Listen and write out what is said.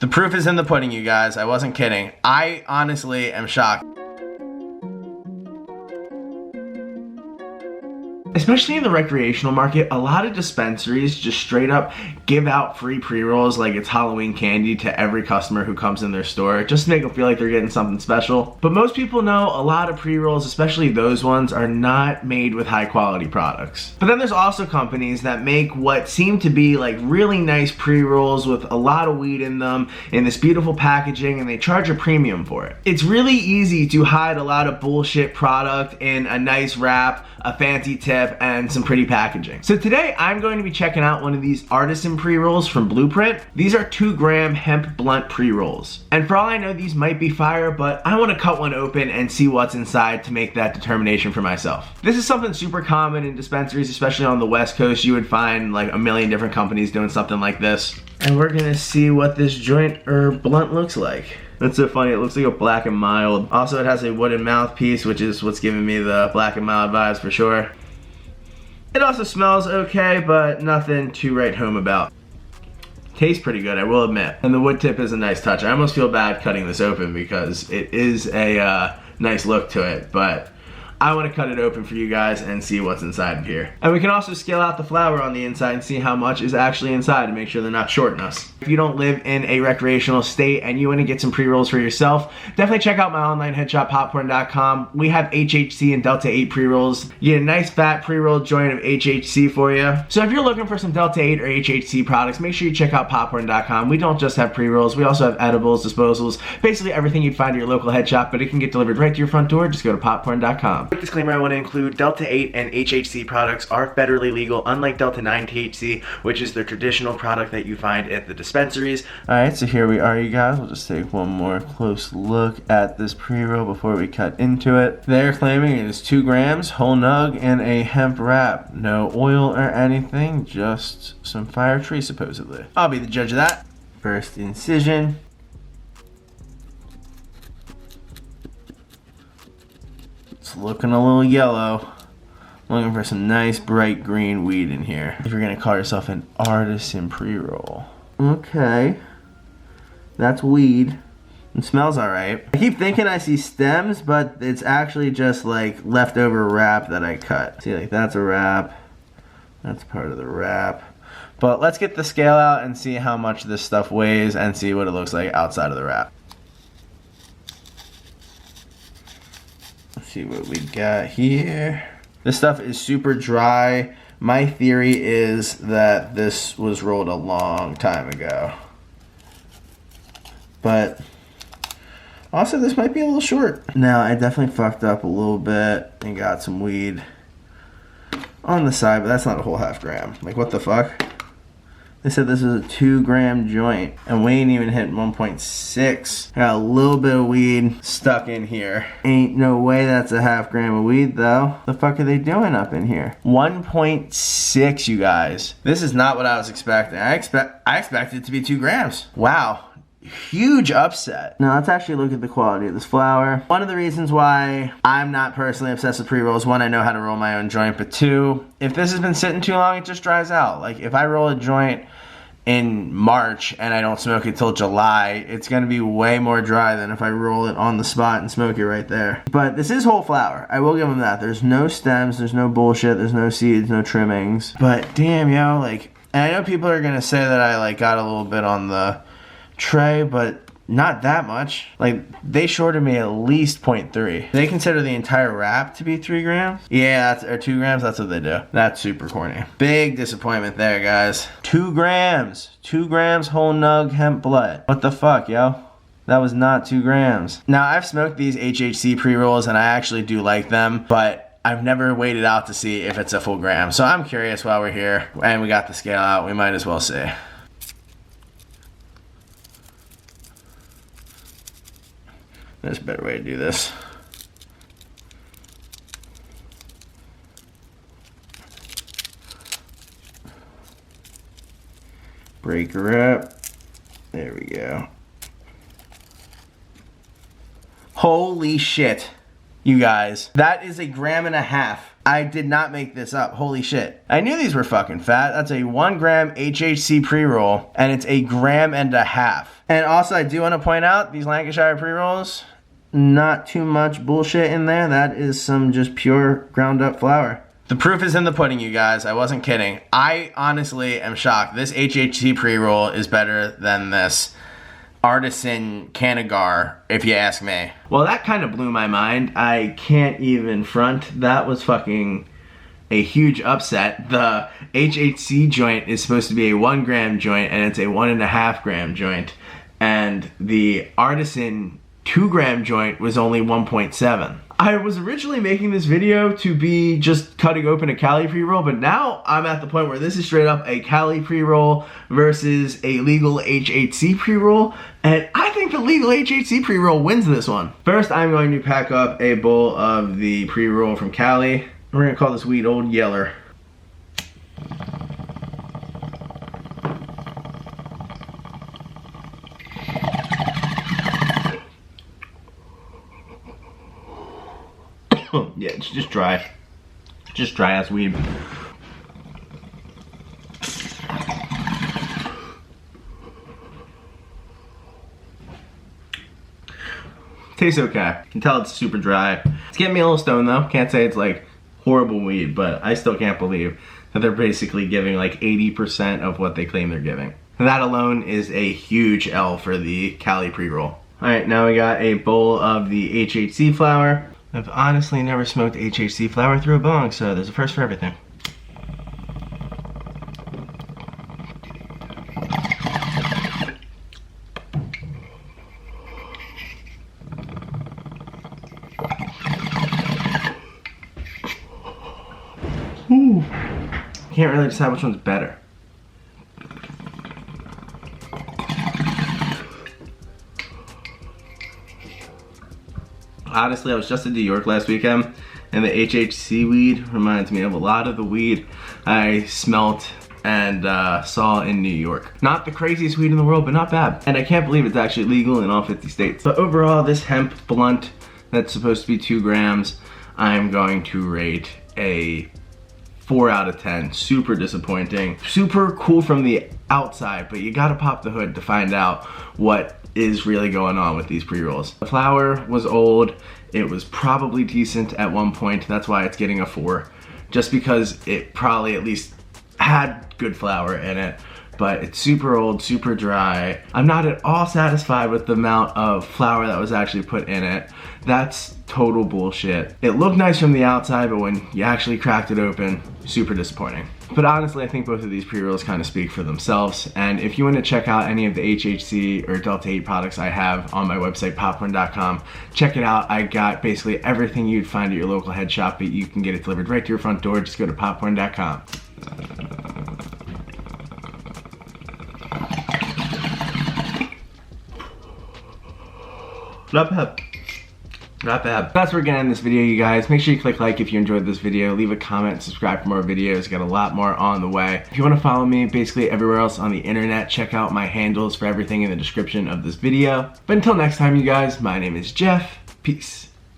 The proof is in the pudding, you guys. I wasn't kidding. I honestly am shocked. Especially in the recreational market, a lot of dispensaries just straight up give out free pre-rolls like it's Halloween candy to every customer who comes in their store, just to make them feel like they're getting something special. But most people know a lot of pre-rolls, especially those ones, are not made with high quality products. But then there's also companies that make what seem to be like really nice pre-rolls with a lot of weed in them in this beautiful packaging, and they charge a premium for it. It's really easy to hide a lot of bullshit product in a nice wrap, a fancy tip, and some pretty packaging. So today I'm going to be checking out one of these artisan pre-rolls from Blueprint. These are 2-gram hemp blunt pre-rolls. And for all I know, these might be fire, but I want to cut one open and see what's inside to make that determination for myself. This is something super common in dispensaries, especially on the West Coast. You would find like a million different companies doing something like this. And we're gonna see what this joint or blunt looks like. That's so funny, it looks like a Black and Mild. Also, it has a wooden mouthpiece, which is what's giving me the Black and Mild vibes for sure. It also smells okay, but nothing to write home about. Tastes pretty good, I will admit. And the wood tip is a nice touch. I almost feel bad cutting this open because it is a nice look to it, but I want to cut it open for you guys and see what's inside of here. And we can also scale out the flower on the inside and see how much is actually inside to make sure they're not shorting us. If you don't live in a recreational state and you want to get some pre-rolls for yourself, definitely check out my online head shop, Potporn.com. We have HHC and Delta 8 pre-rolls. You get a nice fat pre-roll joint of HHC for you. So if you're looking for some Delta 8 or HHC products, make sure you check out Potporn.com. We don't just have pre-rolls, we also have edibles, disposals, basically everything you'd find at your local head shop, but it can get delivered right to your front door. Just go to Potporn.com. Quick disclaimer I want to include, Delta 8 and HHC products are federally legal, unlike Delta 9 THC, which is the traditional product that you find at the dispensaries. Alright, so here we are, you guys. We'll just take one more close look at this pre-roll before we cut into it. They're claiming it is 2 grams, whole nug, and a hemp wrap. No oil or anything, just some fire tree supposedly. I'll be the judge of that. First incision. It's looking a little yellow. Looking for some nice bright green weed in here. If you're gonna call yourself an artisan pre-roll. Okay. That's weed. It smells alright. I keep thinking I see stems, but it's actually just like leftover wrap that I cut. See, like that's a wrap. That's part of the wrap. But let's get the scale out and see how much this stuff weighs and see what it looks like outside of the wrap. Let's see what we got here. This stuff is super dry. My theory is that this was rolled a long time ago. But also this might be a little short. Now I definitely fucked up a little bit and got some weed on the side, but that's not a whole half gram. Like what the fuck? They said this was a 2-gram joint and we ain't even hit 1.6. Got a little bit of weed stuck in here. Ain't no way that's a half gram of weed though. The fuck are they doing up in here? 1.6, you guys. This is not what I was expecting. I expected it to be 2 grams. Wow. Huge upset. Now let's actually look at the quality of this flower. One of the reasons why I'm not personally obsessed with pre-rolls, one, I know how to roll my own joint, but 2, if this has been sitting too long, it just dries out. Like if I roll a joint in March and I don't smoke it till July, it's gonna be way more dry than if I roll it on the spot and smoke it right there. But this is whole flower. I will give them that. There's no stems, there's no bullshit, there's no seeds, no trimmings. But damn, yo, like, and I know people are gonna say that I like got a little bit on the tray, but not that much. Like they shorted me at least 0.3. They consider the entire wrap to be 3 grams? Yeah, that's, or 2 grams, that's what they do. That's super corny. Big disappointment there, guys. 2 grams. 2 grams whole nug hemp blood. What the fuck, yo? That was not 2 grams. Now, I've smoked these HHC pre-rolls and I actually do like them, but I've never waited out to see if it's a full gram. So I'm curious while we're here and we got the scale out, we might as well see. There's a better way to do this. Break her up. There we go. Holy shit, you guys. That is 1.5 grams. I did not make this up. Holy shit. I knew these were fucking fat. That's a 1 gram HHC pre-roll, and it's 1.5 grams. And also, I do want to point out, these Lancashire pre-rolls, not too much bullshit in there. That is some just pure ground up flour. The proof is in the pudding, you guys. I wasn't kidding. I honestly am shocked. This HHC pre-roll is better than this artisan Canagar, if you ask me. Well, that kind of blew my mind. I can't even front. That was fucking a huge upset. The HHC joint is supposed to be a 1 gram joint, and it's a 1.5 gram joint. And the artisan 2 gram joint was only 1.7. I was originally making this video to be just cutting open a Cali pre-roll, but now I'm at the point where this is straight up a Cali pre-roll versus a legal HHC pre-roll, and I think the legal HHC pre-roll wins this one. First, I'm going to pack up a bowl of the pre-roll from Cali. We're gonna call this weed Old Yeller. Yeah, it's just dry. Just dry ass weed. Tastes okay. You can tell it's super dry. It's getting me a little stoned though. Can't say it's like horrible weed, but I still can't believe that they're basically giving like 80% of what they claim they're giving. That alone is a huge L for the Cali pre-roll. Alright, now we got a bowl of the HHC flour. I've honestly never smoked HHC flour through a bong, so there's a first for everything. Ooh. Can't really decide which one's better. Honestly, I was just in New York last weekend, and the HHC weed reminds me of a lot of the weed I smelt and saw in New York. Not the craziest weed in the world, but not bad. And I can't believe it's actually legal in all 50 states. But overall, this hemp blunt that's supposed to be 2 grams, I'm going to rate a 4 out of 10. Super disappointing. Super cool from the outside, but you gotta pop the hood to find out what is really going on with these pre-rolls. The flour was old. It was probably decent at one point. That's why it's getting a 4. Just because it probably at least had good flour in it. But it's super old, super dry. I'm not at all satisfied with the amount of flour that was actually put in it. That's total bullshit. It looked nice from the outside, but when you actually cracked it open, super disappointing. But honestly, I think both of these pre-rolls kind of speak for themselves. And if you want to check out any of the HHC or Delta 8 products I have on my website, potporn.com, check it out. I got basically everything you'd find at your local head shop, but you can get it delivered right to your front door. Just go to potporn.com. Not bad. Not bad. That's where we're gonna end this video, you guys. Make sure you click like if you enjoyed this video. Leave a comment, subscribe for more videos. Got a lot more on the way. If you want to follow me basically everywhere else on the internet, check out my handles for everything in the description of this video. But until next time, you guys, my name is Jeff. Peace.